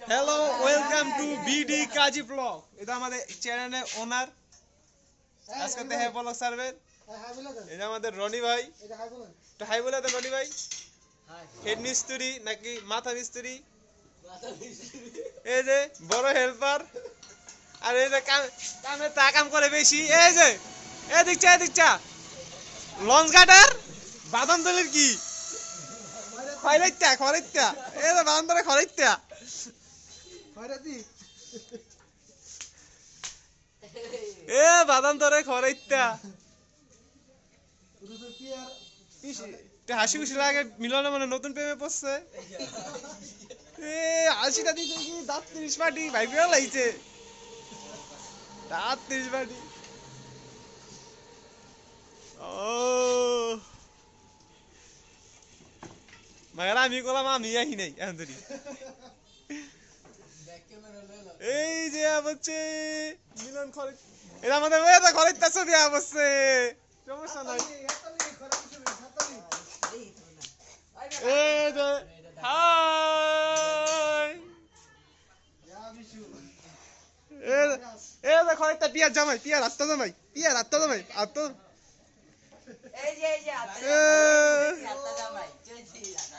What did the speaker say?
Hello, welcome to BD Kazi blog. এটা আমাদের চ্যানেলের ওনার। আজকে দেখে ব্লগ সার্ভে। এটা আমাদের রনি ভাই। তো হাই বলে তো রনি ভাই। হেড মিস্ত্রি নাকি মাথা মিস্ত্রি? এই যে বড় হেল্পার। আর এই যে কামে তা কাম করে বেশি। এই যে দেখছা লঞ্চ ঘাটার বাদাম দলের কি খয়রাইত্যা এই যে বাদাম দলে খয়রাইত্যা এ বাদাম দরে খয়রাইত্যা হাসি খুশি লাগে। মিলনে মানে নতুন প্রেমে পড়ছে। এ হাসিটা দিতে কি দাঁত 30 পাটি ভাইবেও লাগছে। দাঁত 30 পাটি। ও মায়েরা আমি করলাম আমি আহি নাই এখন ধরি। এই যে বলছে মিলন খরে এটা আমাদের খরিদটা ছবি বসছে। সমস্যা নাই। এই যে হাই এই যে খরিদটা পিয়ার জামাই পিয়ার আত্মা জামাই আত্মা এই যে আত্মা জামাই